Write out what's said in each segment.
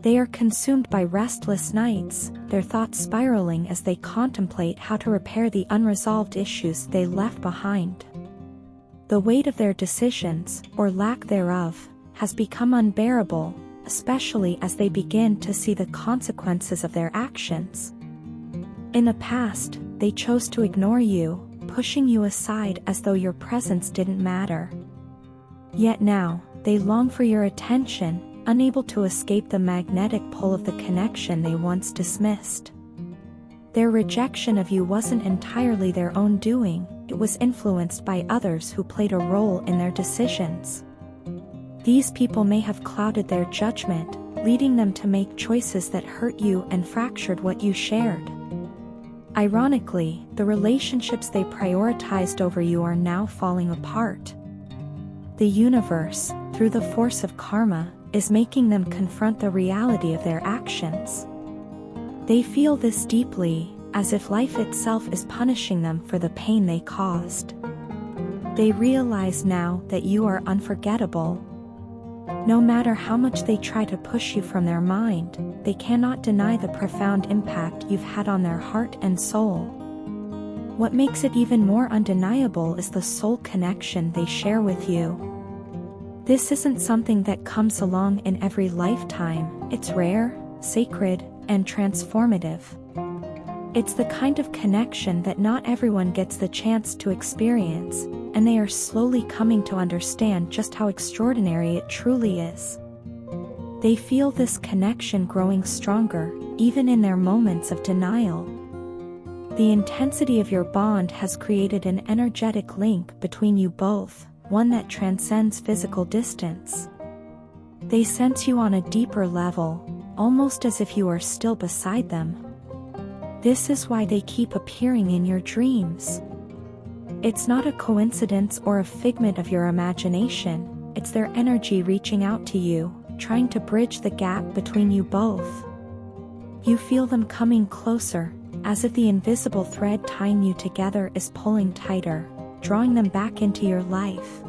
They are consumed by restless nights, their thoughts spiraling as they contemplate how to repair the unresolved issues they left behind. The weight of their decisions, or lack thereof, has become unbearable, especially as they begin to see the consequences of their actions. In the past, they chose to ignore you, pushing you aside as though your presence didn't matter. Yet now, they long for your attention, unable to escape the magnetic pull of the connection they once dismissed. Their rejection of you wasn't entirely their own doing, it was influenced by others who played a role in their decisions. These people may have clouded their judgment, leading them to make choices that hurt you and fractured what you shared. Ironically, the relationships they prioritized over you are now falling apart. The universe, through the force of karma, is making them confront the reality of their actions. They feel this deeply, as if life itself is punishing them for the pain they caused. They realize now that you are unforgettable. No matter how much they try to push you from their mind, they cannot deny the profound impact you've had on their heart and soul. What makes it even more undeniable is the soul connection they share with you. This isn't something that comes along in every lifetime, it's rare, sacred, and transformative. It's the kind of connection that not everyone gets the chance to experience, and they are slowly coming to understand just how extraordinary it truly is. They feel this connection growing stronger, even in their moments of denial. The intensity of your bond has created an energetic link between you both, one that transcends physical distance. They sense you on a deeper level, almost as if you are still beside them. This is why they keep appearing in your dreams. It's not a coincidence or a figment of your imagination, it's their energy reaching out to you, trying to bridge the gap between you both. You feel them coming closer, as if the invisible thread tying you together is pulling tighter, drawing them back into your life.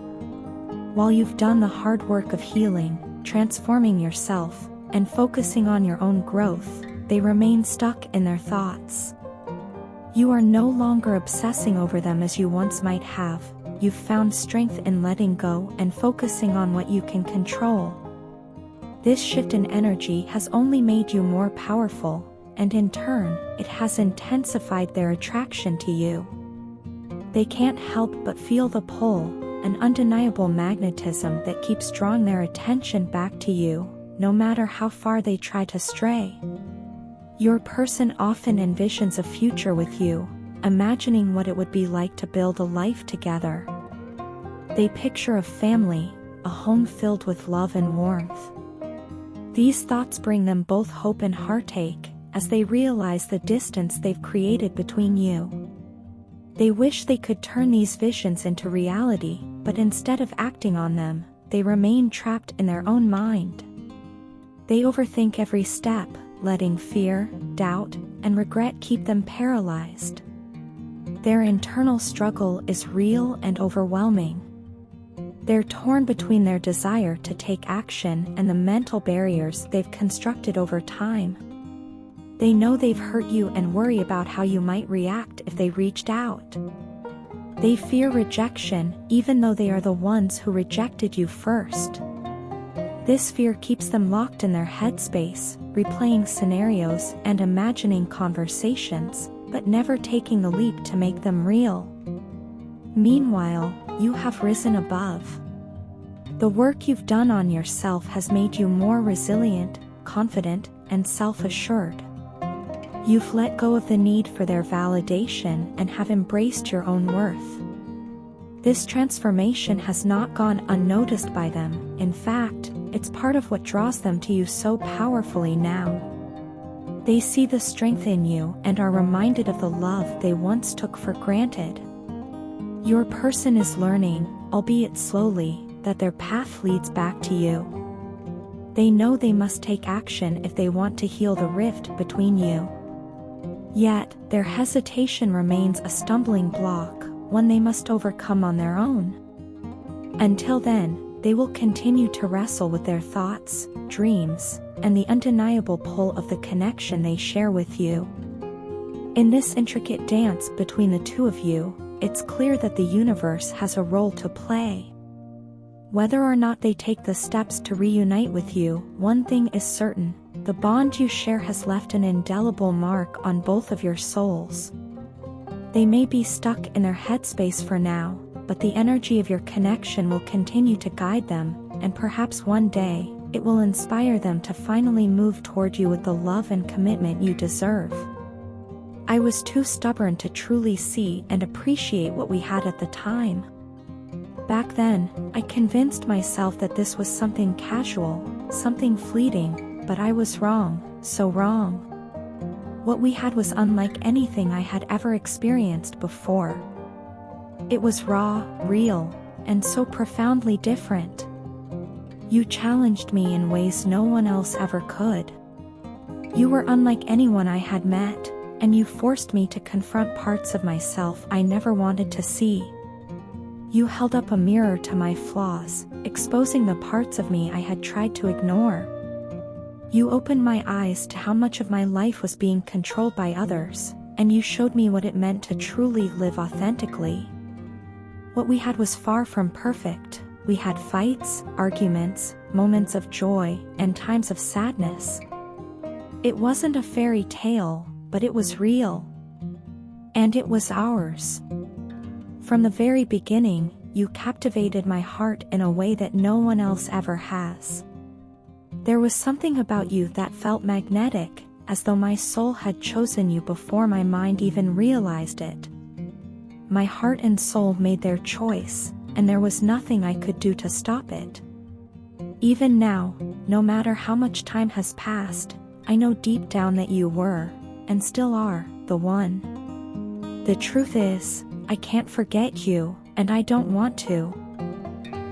While you've done the hard work of healing, transforming yourself, and focusing on your own growth, they remain stuck in their thoughts. You are no longer obsessing over them as you once might have, you've found strength in letting go and focusing on what you can control. This shift in energy has only made you more powerful, and in turn, it has intensified their attraction to you. They can't help but feel the pull, an undeniable magnetism that keeps drawing their attention back to you, no matter how far they try to stray. Your person often envisions a future with you, imagining what it would be like to build a life together. They picture a family, a home filled with love and warmth. These thoughts bring them both hope and heartache, as they realize the distance they've created between you. They wish they could turn these visions into reality, but instead of acting on them, they remain trapped in their own mind. They overthink every step, letting fear, doubt, and regret keep them paralyzed. Their internal struggle is real and overwhelming. They're torn between their desire to take action and the mental barriers they've constructed over time. They know they've hurt you and worry about how you might react if they reached out. They fear rejection, even though they are the ones who rejected you first. This fear keeps them locked in their headspace, replaying scenarios and imagining conversations, but never taking the leap to make them real. Meanwhile, you have risen above. The work you've done on yourself has made you more resilient, confident, and self-assured. You've let go of the need for their validation and have embraced your own worth. This transformation has not gone unnoticed by them, in fact, it's part of what draws them to you so powerfully now. They see the strength in you and are reminded of the love they once took for granted. Your person is learning, albeit slowly, that their path leads back to you. They know they must take action if they want to heal the rift between you. Yet, their hesitation remains a stumbling block, one they must overcome on their own. Until then, they will continue to wrestle with their thoughts, dreams, and the undeniable pull of the connection they share with you. In this intricate dance between the two of you, it's clear that the universe has a role to play. Whether or not they take the steps to reunite with you, one thing is certain: the bond you share has left an indelible mark on both of your souls. They may be stuck in their headspace for now, but the energy of your connection will continue to guide them, and perhaps one day, it will inspire them to finally move toward you with the love and commitment you deserve. I was too stubborn to truly see and appreciate what we had at the time. Back then, I convinced myself that this was something casual, something fleeting, but I was wrong, so wrong. What we had was unlike anything I had ever experienced before. It was raw, real, and so profoundly different. You challenged me in ways no one else ever could. You were unlike anyone I had met, and you forced me to confront parts of myself I never wanted to see. You held up a mirror to my flaws, exposing the parts of me I had tried to ignore. You opened my eyes to how much of my life was being controlled by others, and you showed me what it meant to truly live authentically. What we had was far from perfect. We had fights, arguments, moments of joy, and times of sadness. It wasn't a fairy tale, but it was real. And it was ours. From the very beginning, you captivated my heart in a way that no one else ever has. There was something about you that felt magnetic, as though my soul had chosen you before my mind even realized it. My heart and soul made their choice, and there was nothing I could do to stop it. Even now, no matter how much time has passed, I know deep down that you were, and still are, the one. The truth is, I can't forget you, and I don't want to.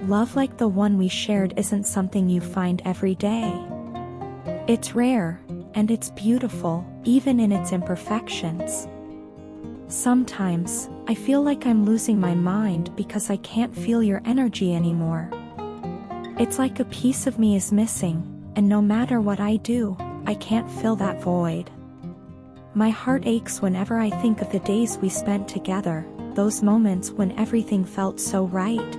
Love like the one we shared isn't something you find every day. It's rare, and it's beautiful, even in its imperfections. Sometimes, I feel like I'm losing my mind because I can't feel your energy anymore. It's like a piece of me is missing, and no matter what I do, I can't fill that void. My heart aches whenever I think of the days we spent together, those moments when everything felt so right.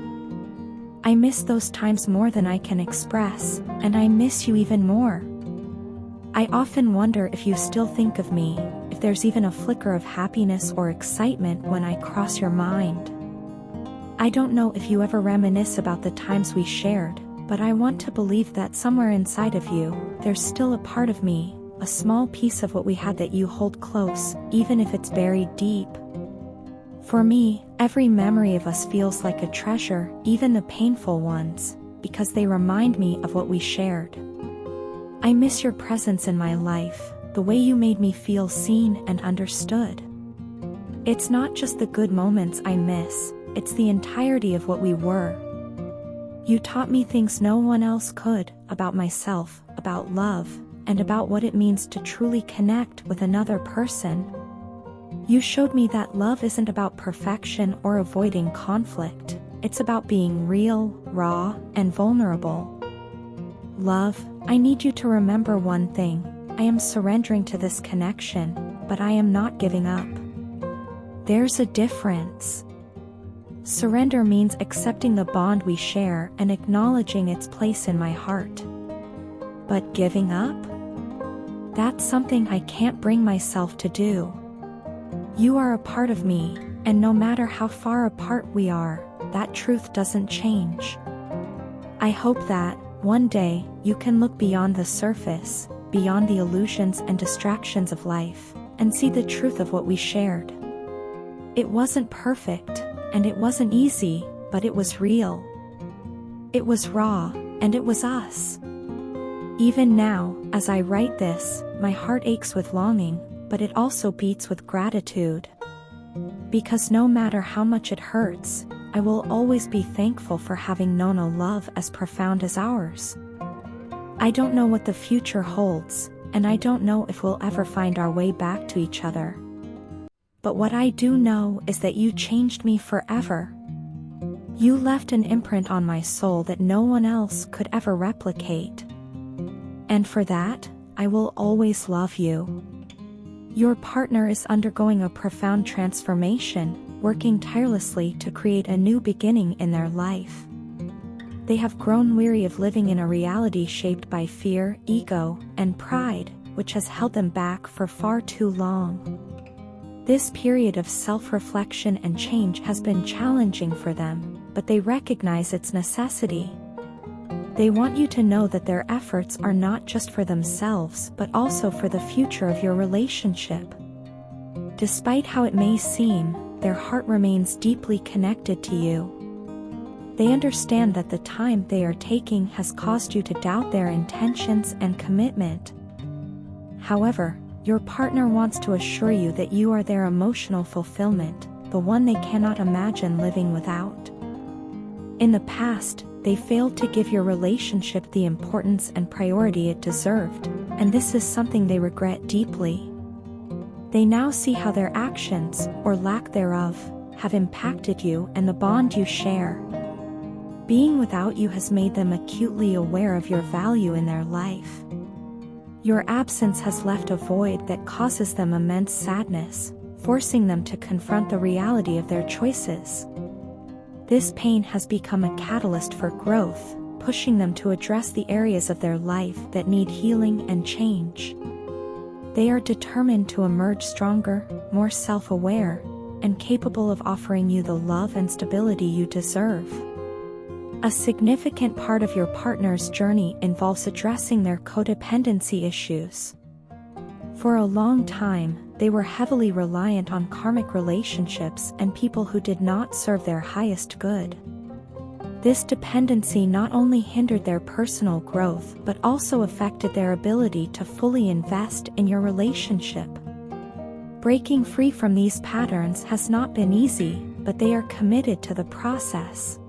I miss those times more than I can express, and I miss you even more. I often wonder if you still think of me, if there's even a flicker of happiness or excitement when I cross your mind. I don't know if you ever reminisce about the times we shared, but I want to believe that somewhere inside of you, there's still a part of me, a small piece of what we had that you hold close, even if it's buried deep. For me, every memory of us feels like a treasure, even the painful ones, because they remind me of what we shared. I miss your presence in my life, the way you made me feel seen and understood. It's not just the good moments I miss, it's the entirety of what we were. You taught me things no one else could, about myself, about love, and about what it means to truly connect with another person. You showed me that love isn't about perfection or avoiding conflict, it's about being real, raw, and vulnerable. Love, I need you to remember one thing: I am surrendering to this connection, but I am not giving up. There's a difference. Surrender means accepting the bond we share and acknowledging its place in my heart. But giving up? That's something I can't bring myself to do. You are a part of me, and no matter how far apart we are, that truth doesn't change. I hope that, one day, you can look beyond the surface, beyond the illusions and distractions of life, and see the truth of what we shared. It wasn't perfect, and it wasn't easy, but it was real. It was raw, and it was us. Even now, as I write this, my heart aches with longing, but it also beats with gratitude. Because no matter how much it hurts, I will always be thankful for having known a love as profound as ours. I don't know what the future holds, and I don't know if we'll ever find our way back to each other. But what I do know is that you changed me forever. You left an imprint on my soul that no one else could ever replicate. And for that, I will always love you. Your partner is undergoing a profound transformation, working tirelessly to create a new beginning in their life. They have grown weary of living in a reality shaped by fear, ego, and pride, which has held them back for far too long. This period of self-reflection and change has been challenging for them, but they recognize its necessity. They want you to know that their efforts are not just for themselves but also for the future of your relationship. Despite how it may seem, their heart remains deeply connected to you. They understand that the time they are taking has caused you to doubt their intentions and commitment. However, your partner wants to assure you that you are their emotional fulfillment, the one they cannot imagine living without. In the past, they failed to give your relationship the importance and priority it deserved, and this is something they regret deeply. They now see how their actions, or lack thereof, have impacted you and the bond you share. Being without you has made them acutely aware of your value in their life. Your absence has left a void that causes them immense sadness, forcing them to confront the reality of their choices. This pain has become a catalyst for growth, pushing them to address the areas of their life that need healing and change. They are determined to emerge stronger, more self-aware, and capable of offering you the love and stability you deserve. A significant part of your partner's journey involves addressing their codependency issues. For a long time, they were heavily reliant on karmic relationships and people who did not serve their highest good. This dependency not only hindered their personal growth but also affected their ability to fully invest in your relationship. Breaking free from these patterns has not been easy, but they are committed to the process.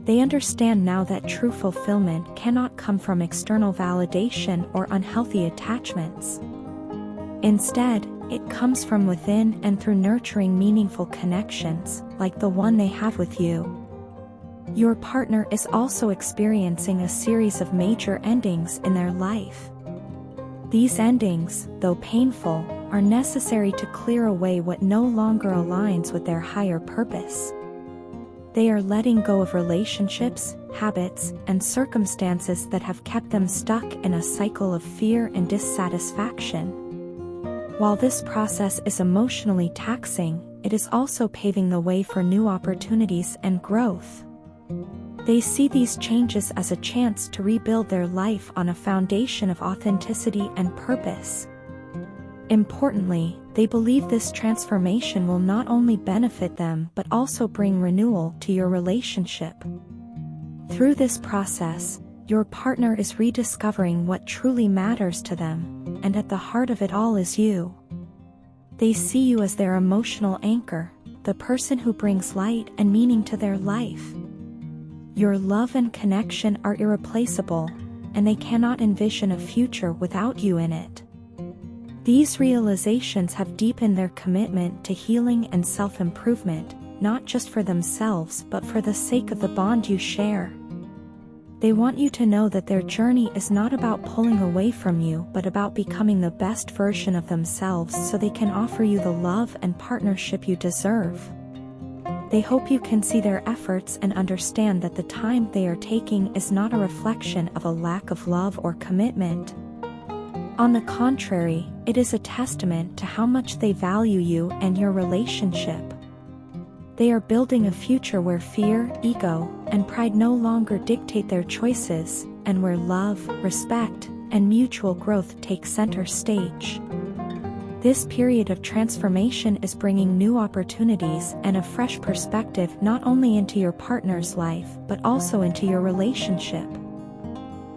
They understand now that true fulfillment cannot come from external validation or unhealthy attachments. Instead, it comes from within and through nurturing meaningful connections, like the one they have with you. Your partner is also experiencing a series of major endings in their life. These endings, though painful, are necessary to clear away what no longer aligns with their higher purpose. They are letting go of relationships, habits, and circumstances that have kept them stuck in a cycle of fear and dissatisfaction. While this process is emotionally taxing, it is also paving the way for new opportunities and growth. They see these changes as a chance to rebuild their life on a foundation of authenticity and purpose. Importantly, they believe this transformation will not only benefit them but also bring renewal to your relationship. Through this process, your partner is rediscovering what truly matters to them, and at the heart of it all is you. They see you as their emotional anchor, the person who brings light and meaning to their life. Your love and connection are irreplaceable, and they cannot envision a future without you in it. These realizations have deepened their commitment to healing and self-improvement, not just for themselves but for the sake of the bond you share. They want you to know that their journey is not about pulling away from you but about becoming the best version of themselves so they can offer you the love and partnership you deserve. They hope you can see their efforts and understand that the time they are taking is not a reflection of a lack of love or commitment. On the contrary, it is a testament to how much they value you and your relationship. They are building a future where fear, ego, and pride no longer dictate their choices, and where love, respect, and mutual growth take center stage. This period of transformation is bringing new opportunities and a fresh perspective not only into your partner's life but also into your relationship.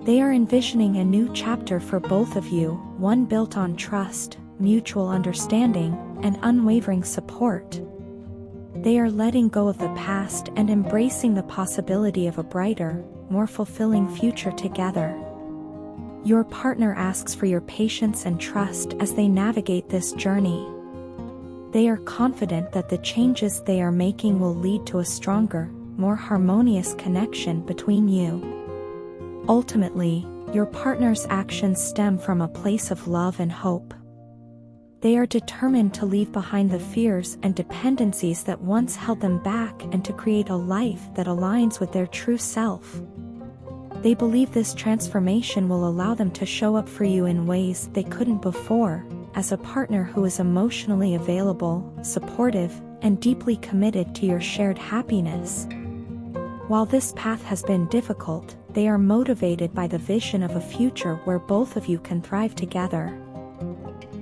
They are envisioning a new chapter for both of you, one built on trust, mutual understanding, and unwavering support. They are letting go of the past and embracing the possibility of a brighter, more fulfilling future together. Your partner asks for your patience and trust as they navigate this journey. They are confident that the changes they are making will lead to a stronger, more harmonious connection between you. Ultimately, your partner's actions stem from a place of love and hope. They are determined to leave behind the fears and dependencies that once held them back and to create a life that aligns with their true self. They believe this transformation will allow them to show up for you in ways they couldn't before, as a partner who is emotionally available, supportive, and deeply committed to your shared happiness. While this path has been difficult, they are motivated by the vision of a future where both of you can thrive together.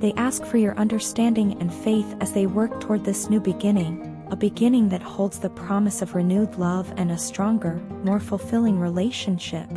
They ask for your understanding and faith as they work toward this new beginning, a beginning that holds the promise of renewed love and a stronger, more fulfilling relationship.